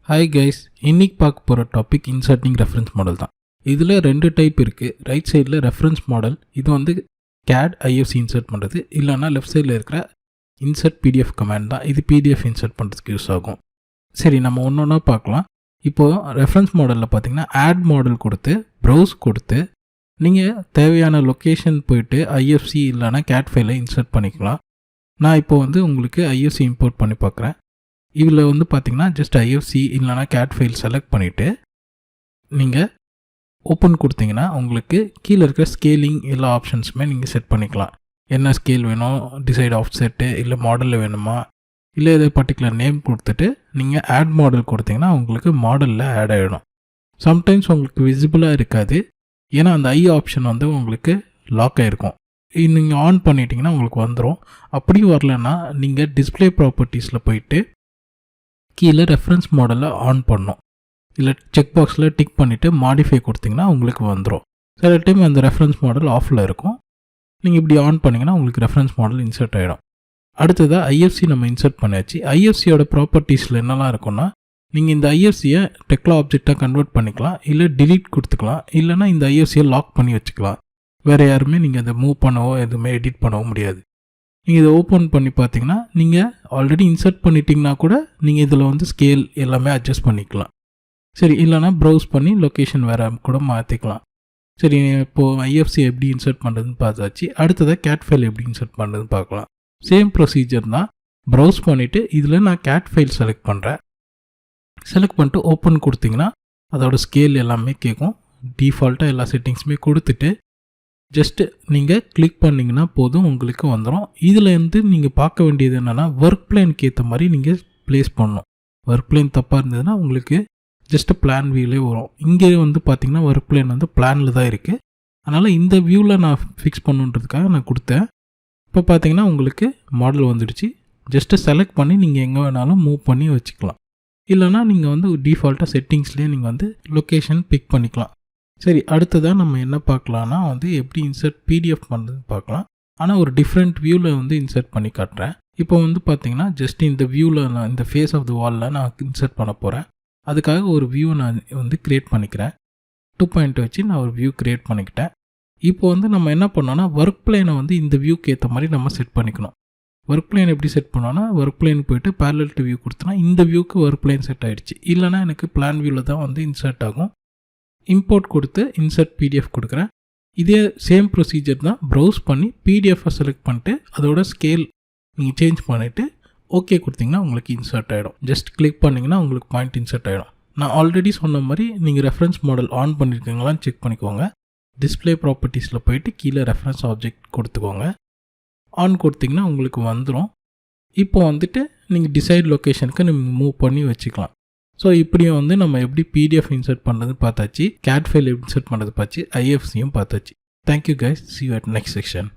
Hi guys, இன்னைக்கு பார்க்க போகிற டாபிக் இன்சர்ட்டிங் ரெஃபரன்ஸ் மாடல் தான். இதில் 2 டைப் இருக்குது. ரைட் சைடில் ரெஃபரன்ஸ் மாடல், இது வந்து CAD IFC இன்சர்ட் பண்ணுறது. இல்லைனா லெஃப்ட் சைடில் இருக்கிற இன்சர்ட் PDF கமாண்ட் தான், இது PDF இன்சர்ட் பண்ணுறதுக்கு யூஸ் ஆகும். சரி, நம்ம ஒன்று ஒன்றா பார்க்கலாம். இப்போது ரெஃபரன்ஸ் மாடலில் பார்த்தீங்கன்னா ஆட் மாடல் கொடுத்து ப்ரௌஸ் கொடுத்து நீங்கள் தேவையான லொக்கேஷன் போயிட்டு IFC இல்லைனா CAD ஃபைலை இன்சர்ட் பண்ணிக்கலாம். நான் இப்போ வந்து உங்களுக்கு IFC இம்போர்ட் பண்ணி பார்க்குறேன். இதில் வந்து பார்த்திங்கன்னா ஜஸ்ட் IFC இல்லைனா CAD ஃபைல் செலக்ட் பண்ணிவிட்டு நீங்கள் ஓப்பன் கொடுத்தீங்கன்னா உங்களுக்கு கீழே இருக்கிற ஸ்கேலிங் எல்லா ஆப்ஷன்ஸுமே நீங்கள் செட் பண்ணிக்கலாம். என்ன ஸ்கேல் வேணும், டிசைட் ஆஃப் செட்டு, இல்லை மாடலில் வேணுமா, இல்லை எது பர்டிகுலர் நேம் கொடுத்துட்டு நீங்கள் ஆட் மாடல் கொடுத்தீங்கன்னா உங்களுக்கு மாடலில் ஆட் ஆகிடும். சம்டைம்ஸ் உங்களுக்கு விசிபிளாக இருக்காது, ஏன்னா அந்த ஐ ஆப்ஷன் வந்து உங்களுக்கு லாக் ஆகிருக்கும். நீங்கள் ஆன் பண்ணிட்டீங்கன்னா உங்களுக்கு வந்துடும். அப்படியும் வரலன்னா நீங்கள் டிஸ்பிளே ப்ராப்பர்ட்டிஸில் போயிட்டு கீழே ரெஃபரன்ஸ் மாடலை ஆன் பண்ணணும். இல்லை செக் பாக்ஸில் டிக் பண்ணிவிட்டு மாடிஃபை கொடுத்தீங்கன்னா உங்களுக்கு வந்துடும். சில டைம் அந்த ரெஃபரன்ஸ் மாடல் ஆஃபில் இருக்கும். நீங்கள் இப்படி ஆன் பண்ணிங்கன்னா உங்களுக்கு ரெஃபரன்ஸ் மாடல் இன்சர்ட் ஆகிடும். அடுத்ததாக IFC நம்ம இன்சர்ட் பண்ணியாச்சு. IFCயோட ப்ராப்பர்ட்டிஸில் என்னெல்லாம் இருக்குன்னா, நீங்கள் இந்த IFCயை டெக்லா ஆப்ஜெக்டாக கன்வெர்ட் பண்ணிக்கலாம், இல்லை டிலீட் கொடுத்துக்கலாம், இல்லைனா இந்த IFCயை லாக் பண்ணி வச்சுக்கலாம். வேறு யாருமே நீங்கள் அதை மூவ் பண்ணவோ எதுவுமே எடிட் பண்ணவோ முடியாது. நீங்கள் இதை ஓப்பன் பண்ணி பார்த்தீங்கன்னா நீங்கள் ஆல்ரெடி இன்சர்ட் பண்ணிட்டீங்கன்னா கூட நீங்கள் இதில் வந்து ஸ்கேல் எல்லாமே அட்ஜஸ்ட் பண்ணிக்கலாம். சரி, இல்லைனா ப்ரௌஸ் பண்ணி லொக்கேஷன் வேறு கூட மாற்றிக்கலாம். சரி, இப்போது IFC எப்படி இன்சர்ட் பண்ணுறதுன்னு பார்த்தாச்சு. அடுத்ததாக CAD ஃபைல் எப்படி இன்சர்ட் பண்ணுறதுன்னு பார்க்கலாம். சேம் ப்ரொசீஜர் தான். ப்ரௌஸ் பண்ணிவிட்டு இதில் நான் CAD ஃபைல் செலக்ட் பண்ணுறேன். செலக்ட் பண்ணிட்டு ஓப்பன் கொடுத்தீங்கன்னா அதோட ஸ்கேல் எல்லாமே கேட்கும். டிஃபால்ட்டாக எல்லா செட்டிங்ஸுமே கொடுத்துட்டு ஜஸ்ட்டு நீங்கள் கிளிக் பண்ணிங்கன்னா போதும், உங்களுக்கு வந்துடும். இதில் வந்து நீங்கள் பார்க்க வேண்டியது என்னென்னா, ஒர்க் பிளேனுக்கு ஏற்ற மாதிரி நீங்கள் ப்ளேஸ் பண்ணணும். ஒர்க் பிளேன் தப்பாக இருந்ததுன்னா உங்களுக்கு ஜஸ்ட்டு பிளான் வியூலே வரும். இங்கே வந்து பார்த்திங்கன்னா ஒர்க் பிளேன் வந்து பிளானில் தான் இருக்குது. அதனால் இந்த வியூவில் நான் ஃபிக்ஸ் பண்ணுன்றதுக்காக நான் கொடுத்தேன். இப்போ பார்த்தீங்கன்னா உங்களுக்கு மாடல் வந்துடுச்சு. ஜஸ்ட்டு செலக்ட் பண்ணி நீங்கள் எங்கே வேணாலும் மூவ் பண்ணி வச்சுக்கலாம். இல்லைனா நீங்கள் வந்து டிஃபால்ட்டாக செட்டிங்ஸ்லேயே நீங்கள் வந்து லொக்கேஷன் பிக் பண்ணிக்கலாம். சரி, அடுத்ததாக நம்ம என்ன பார்க்கலான்னா வந்து எப்படி இன்சர்ட் PDF பண்ணுறதுன்னு பார்க்கலாம். ஆனால் ஒரு டிஃப்ரெண்ட் வியூவில் வந்து இன்சர்ட் பண்ணி காட்டுறேன். இப்போ வந்து பார்த்தீங்கன்னா ஜஸ்ட் இந்த வியூவில் நான் இந்த ஃபேஸ் ஆஃப் த வாலில் நான் இன்சர்ட் பண்ண போகிறேன். அதுக்காக ஒரு வியூ நான் வந்து க்ரியேட் பண்ணிக்கிறேன். 2 பாயிண்ட் வச்சு நான் ஒரு வியூ க்ரியேட் பண்ணிக்கிட்டேன். இப்போ வந்து நம்ம என்ன பண்ணோன்னா ஒர்க் பிளேனை வந்து இந்த வியூக்கு ஏற்ற மாதிரி நம்ம செட் பண்ணிக்கணும். ஒர்க் பிளேன் எப்படி செட் பண்ணோன்னா, ஒர்க் பிளேன் போய்ட்டு பேரலல் டு வியூ கொடுத்தோன்னா இந்த வியூக்கு ஒர்க் பிளேன் செட் ஆகிடுச்சு. இல்லைனா எனக்கு பிளான் வியூவில் தான் வந்து இன்சர்ட் ஆகும். இம்போர்ட் கொடுத்து இன்சர்ட் PDF கொடுக்குறேன். இதே சேம் ப்ரொசீஜர் தான். ப்ரௌஸ் பண்ணி PDFஐ செலக்ட் பண்ணிட்டு அதோட ஸ்கேல் நீங்கள் சேஞ்ச் பண்ணிவிட்டு ஓகே கொடுத்தீங்கன்னா உங்களுக்கு இன்சர்ட் ஆகிடும். ஜஸ்ட் கிளிக் பண்ணிங்கன்னா உங்களுக்கு பாயிண்ட் இன்சர்ட் ஆகிடும். நான் ஆல்ரெடி சொன்ன மாதிரி நீங்கள் ரெஃபரன்ஸ் மாடல் ஆன் பண்ணியிருக்கீங்களான்னு செக் பண்ணிக்கோங்க. டிஸ்பிளே ப்ராப்பர்ட்டிஸில் போயிட்டு கீழே ரெஃபரன்ஸ் ஆப்ஜெக்ட் கொடுத்துக்கோங்க. ஆன் கொடுத்தீங்கன்னா உங்களுக்கு வந்துடும். இப்போ வந்துட்டு நீங்கள் டிசைட் லொக்கேஷனுக்கு நீங்கள் மூவ் பண்ணி வச்சுக்கலாம். ஸோ இப்படியும் வந்து நம்ம எப்படி PDF இன்சர்ட் பண்ணுறது பார்த்தாச்சு, CAD ஃபைல் இன்சர்ட் பண்ணுறது பார்த்து IFCயும் பார்த்தாச்சு. Thank you guys, see you at next section.